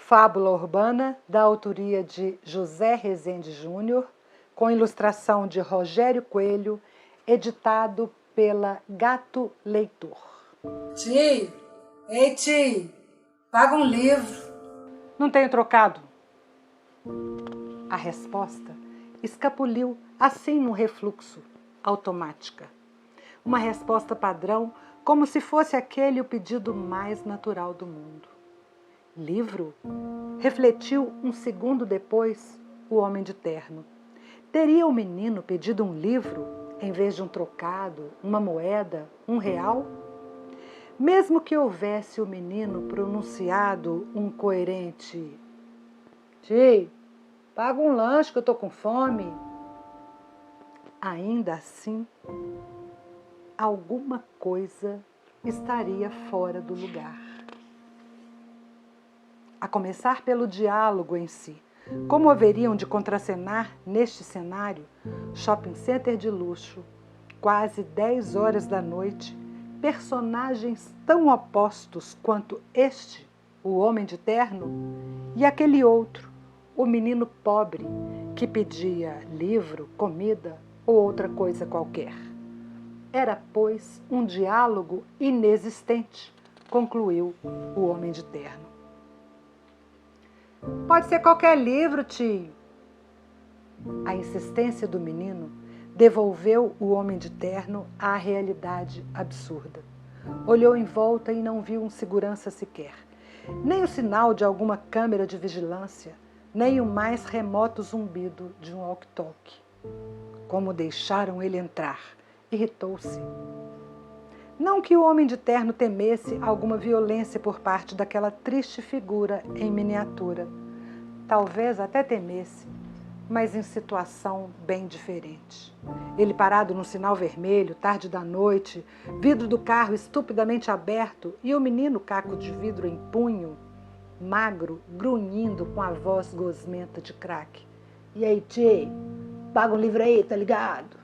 Fábula urbana, da autoria de José Rezende Júnior, com ilustração de Rogério Coelho, editado pela Gato Leitor. Tio, ei tio, paga um livro. Não tenho trocado. A resposta escapuliu assim num refluxo, automática. Uma resposta padrão, como se fosse aquele o pedido mais natural do mundo. Livro? Refletiu um segundo depois o homem de terno. Teria o menino pedido um livro em vez de um trocado, uma moeda, R$1? Mesmo que houvesse o menino pronunciado um coerente "Tio, paga um lanche que eu tô com fome", ainda assim, alguma coisa estaria fora do lugar. A começar pelo diálogo em si. Como haveriam de contracenar neste cenário, shopping center de luxo, quase 10 horas da noite, personagens tão opostos quanto este, o homem de terno, e aquele outro, o menino pobre, que pedia livro, comida ou outra coisa qualquer. Era, pois, um diálogo inexistente, concluiu o homem de terno. Pode ser qualquer livro, tio. A insistência do menino devolveu o homem de terno à realidade absurda. Olhou em volta e não viu um segurança sequer. Nem o sinal de alguma câmera de vigilância, nem o mais remoto zumbido de um walkie-talkie. Como deixaram ele entrar? Irritou-se. Não que o homem de terno temesse alguma violência por parte daquela triste figura em miniatura. Talvez até temesse, mas em situação bem diferente. Ele parado num sinal vermelho, tarde da noite, vidro do carro estupidamente aberto e o menino caco de vidro em punho, magro, grunhindo com a voz gosmenta de crack. E aí, tchê, paga um livro aí, tá ligado?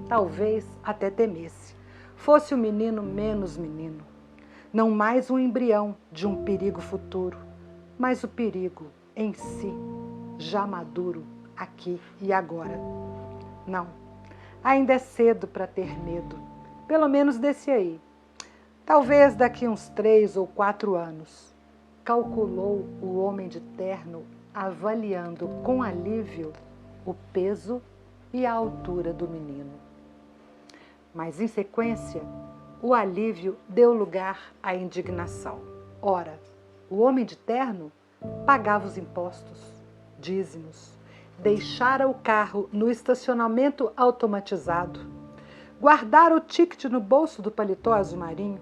Talvez até temesse. Fosse o menino menos menino. Não mais um embrião de um perigo futuro, mas o perigo em si, já maduro, aqui e agora. Não, ainda é cedo para ter medo, pelo menos desse aí. Talvez daqui uns 3 ou 4 anos, calculou o homem de terno, avaliando com alívio o peso e a altura do menino. Mas, em sequência, o alívio deu lugar à indignação. Ora, o homem de terno pagava os impostos, dízimos, deixara o carro no estacionamento automatizado, guardara o ticket no bolso do paletó azul marinho,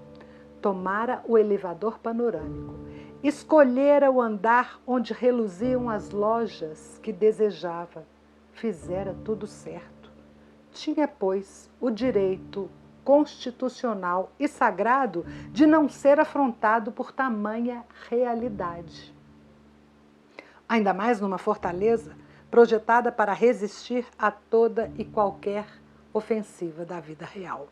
tomara o elevador panorâmico, escolhera o andar onde reluziam as lojas que desejava, fizera tudo certo. Tinha, pois, o direito constitucional e sagrado de não ser afrontado por tamanha realidade. Ainda mais numa fortaleza projetada para resistir a toda e qualquer ofensiva da vida real.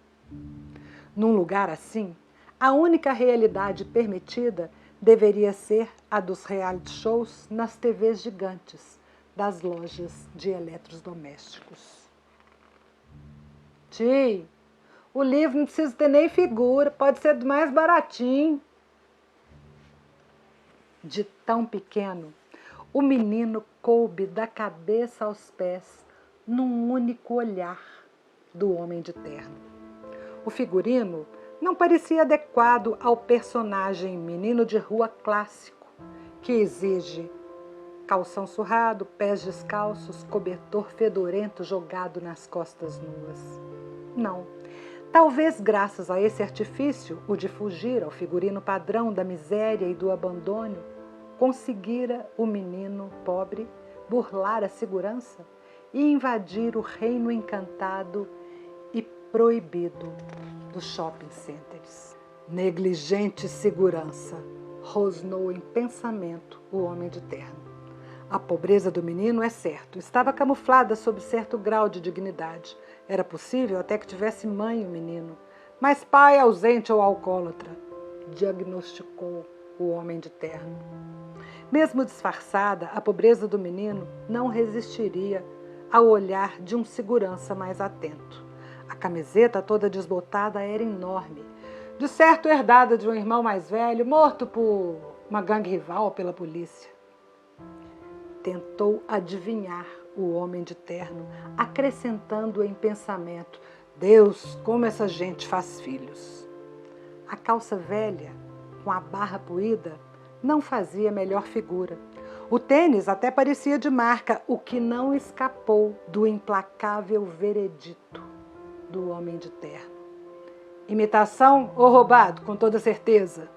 Num lugar assim, a única realidade permitida deveria ser a dos reality shows nas TVs gigantes das lojas de eletrodomésticos. Tio, o livro não precisa ter nem figura, pode ser do mais baratinho. De tão pequeno, o menino coube da cabeça aos pés num único olhar do homem de terno. O figurino não parecia adequado ao personagem menino de rua clássico, que exige calção surrado, pés descalços, cobertor fedorento jogado nas costas nuas. Não. Talvez graças a esse artifício, o de fugir ao figurino padrão da miséria e do abandono, conseguira o menino pobre burlar a segurança e invadir o reino encantado e proibido dos shopping centers. Negligente segurança, rosnou em pensamento o homem de terno. A pobreza do menino, é certo, estava camuflada sob certo grau de dignidade. Era possível até que tivesse mãe o menino, mas pai ausente ou alcoólatra, diagnosticou o homem de terno. Mesmo disfarçada, a pobreza do menino não resistiria ao olhar de um segurança mais atento. A camiseta toda desbotada era enorme, de certo herdada de um irmão mais velho, morto por uma gangue rival ou pela polícia. Tentou adivinhar o homem de terno, acrescentando em pensamento: Deus, como essa gente faz filhos. A calça velha, com a barra poída, não fazia melhor figura. O tênis até parecia de marca, o que não escapou do implacável veredito do homem de terno. Imitação ou roubado, com toda certeza.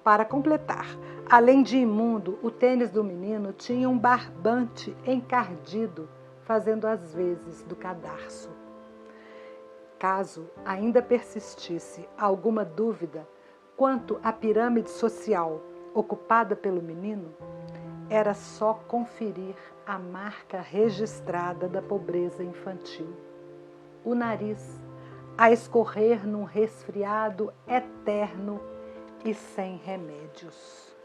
Para completar, além de imundo, o tênis do menino tinha um barbante encardido, fazendo as vezes do cadarço. Caso ainda persistisse alguma dúvida quanto à pirâmide social ocupada pelo menino, era só conferir a marca registrada da pobreza infantil. O nariz a escorrer num resfriado eterno e sem remédios.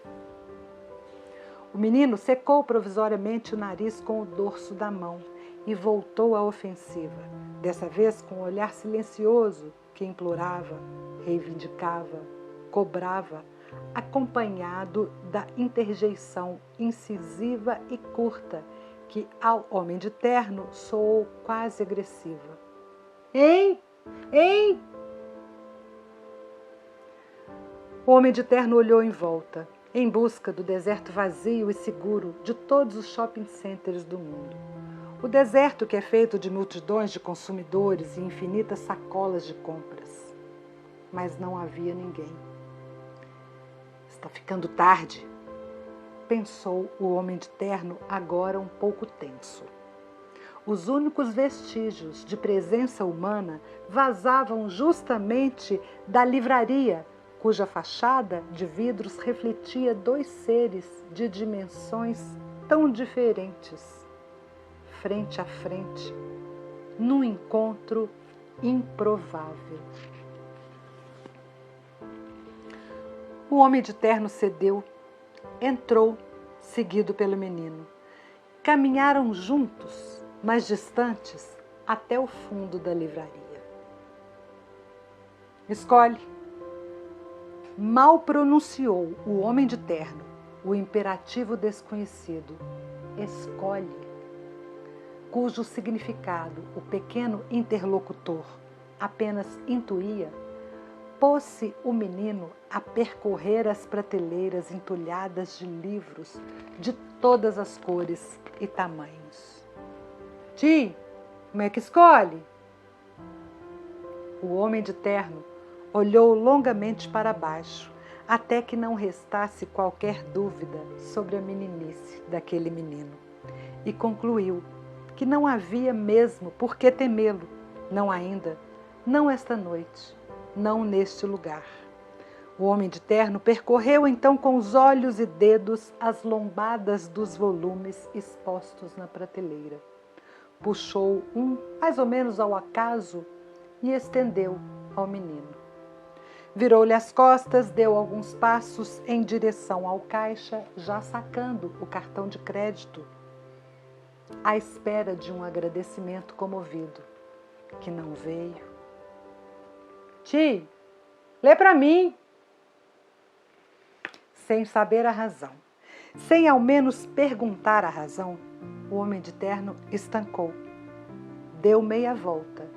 O menino secou provisoriamente o nariz com o dorso da mão e voltou à ofensiva, dessa vez com um olhar silencioso que implorava, reivindicava, cobrava, acompanhado da interjeição incisiva e curta que ao homem de terno soou quase agressiva. Hein? Hein? O homem de terno olhou em volta, em busca do deserto vazio e seguro de todos os shopping centers do mundo. O deserto que é feito de multidões de consumidores e infinitas sacolas de compras. Mas não havia ninguém. Está ficando tarde, pensou o homem de terno, agora um pouco tenso. Os únicos vestígios de presença humana vazavam justamente da livraria, cuja fachada de vidros refletia dois seres de dimensões tão diferentes, frente a frente, num encontro improvável. O homem de terno cedeu, entrou, seguido pelo menino. Caminharam juntos, mas distantes, até o fundo da livraria. Escolhe. Mal pronunciou o homem de terno o imperativo desconhecido, escolhe, cujo significado o pequeno interlocutor apenas intuía, pôs-se o menino a percorrer as prateleiras entulhadas de livros de todas as cores e tamanhos. Ti, como é que escolhe? O homem de terno olhou longamente para baixo, até que não restasse qualquer dúvida sobre a meninice daquele menino, e concluiu que não havia mesmo por que temê-lo, não ainda, não esta noite, não neste lugar. O homem de terno percorreu então com os olhos e dedos as lombadas dos volumes expostos na prateleira. Puxou um, mais ou menos ao acaso, e estendeu ao menino. Virou-lhe as costas, deu alguns passos em direção ao caixa, já sacando o cartão de crédito, à espera de um agradecimento comovido, que não veio. Ti, lê para mim. Sem saber a razão, sem ao menos perguntar a razão, o homem de terno estancou, deu meia volta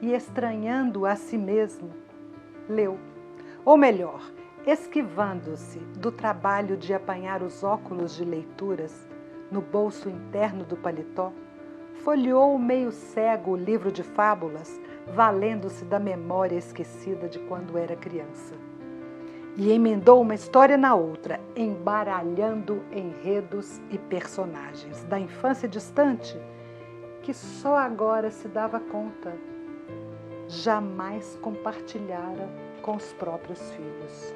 e, estranhando a si mesmo, leu. Ou melhor, esquivando-se do trabalho de apanhar os óculos de leituras no bolso interno do paletó, folheou meio cego o livro de fábulas, valendo-se da memória esquecida de quando era criança. E emendou uma história na outra, embaralhando enredos e personagens da infância distante, que só agora se dava conta, jamais compartilhara com os próprios filhos.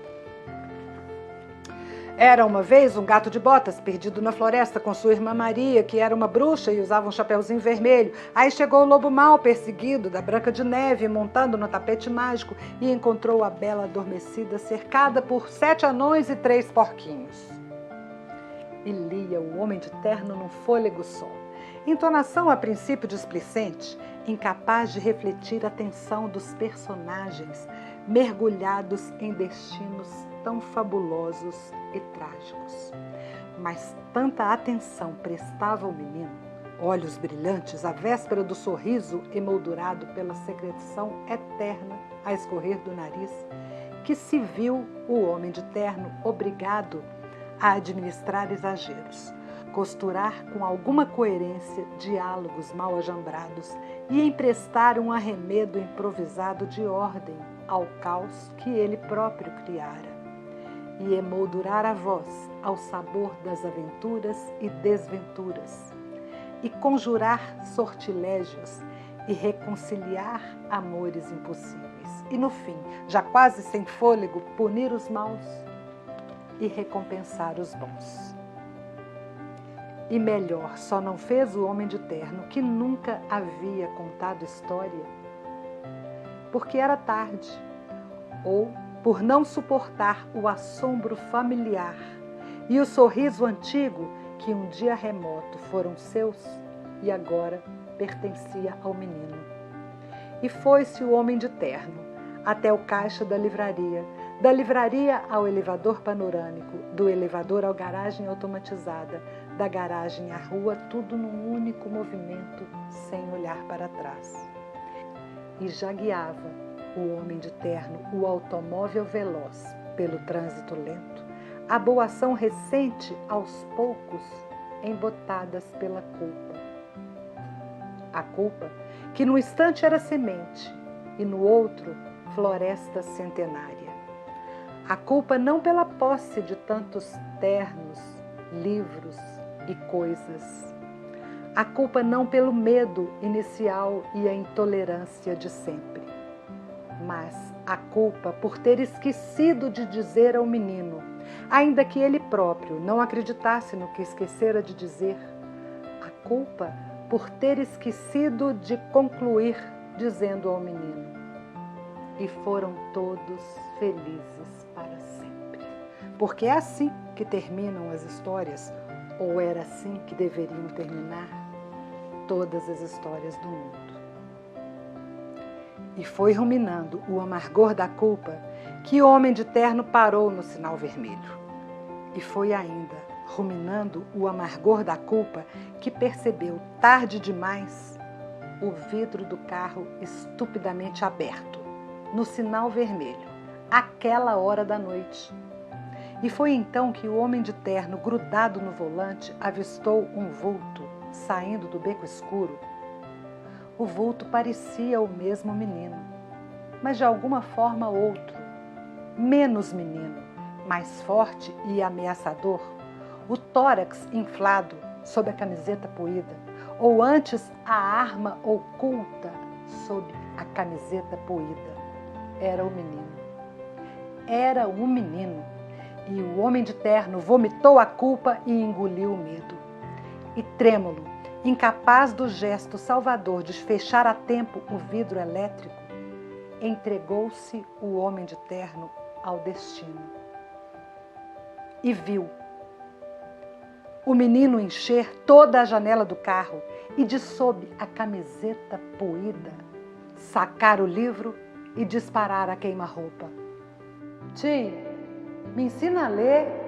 Era uma vez um gato de botas perdido na floresta com sua irmã Maria, que era uma bruxa e usava um chapeuzinho vermelho. Aí chegou o lobo mau perseguido da Branca de Neve, montando no tapete mágico, e encontrou a bela adormecida cercada por 7 anões e 3 porquinhos. e lia O Homem de Terno num fôlego só. Entonação a princípio displicente, incapaz de refletir a tensão dos personagens mergulhados em destinos tão fabulosos e trágicos. Mas tanta atenção prestava ao menino, olhos brilhantes à véspera do sorriso emoldurado pela secreção eterna a escorrer do nariz, que se viu o Homem de Terno obrigado a administrar exageros, costurar com alguma coerência diálogos mal ajambrados e emprestar um arremedo improvisado de ordem ao caos que ele próprio criara, e emoldurar a voz ao sabor das aventuras e desventuras, e conjurar sortilégios e reconciliar amores impossíveis, e no fim, já quase sem fôlego, punir os maus e recompensar os bons. E melhor, só não fez o Homem de Terno, que nunca havia contado história, porque era tarde, ou por não suportar o assombro familiar e o sorriso antigo que um dia remoto foram seus e agora pertencia ao menino. E foi-se o Homem de Terno até o caixa da livraria ao elevador panorâmico, do elevador à garagem automatizada, da garagem à rua, tudo num único movimento, sem olhar para trás. E já guiava o Homem de Terno o automóvel veloz pelo trânsito lento, a boa ação recente aos poucos, embotadas pela culpa. A culpa que num instante era semente e no outro floresta centenária. A culpa não pela posse de tantos ternos, livros e coisas. A culpa não pelo medo inicial e a intolerância de sempre. Mas a culpa por ter esquecido de dizer ao menino, ainda que ele próprio não acreditasse no que esquecera de dizer. A culpa por ter esquecido de concluir dizendo ao menino. E foram todos felizes para sempre. Porque é assim que terminam as histórias, ou era assim que deveriam terminar todas as histórias do mundo. E foi ruminando o amargor da culpa que o Homem de Terno parou no sinal vermelho. E foi ainda ruminando o amargor da culpa que percebeu, tarde demais, o vidro do carro estupidamente aberto, no sinal vermelho, àquela hora da noite. E foi então que o Homem de Terno, grudado no volante, avistou um vulto saindo do beco escuro. O vulto parecia o mesmo menino, mas de alguma forma outro, menos menino, mais forte e ameaçador, o tórax inflado sob a camiseta poída, ou antes a arma oculta sob a camiseta poída. Era o menino. Era o menino. E o Homem de Terno vomitou a culpa e engoliu o medo. E trêmulo, incapaz do gesto salvador de fechar a tempo o vidro elétrico, entregou-se o Homem de Terno ao destino. E viu o menino encher toda a janela do carro e, de sob a camiseta poída, sacar o livro e disparar a queima-roupa. Tio, me ensina a ler.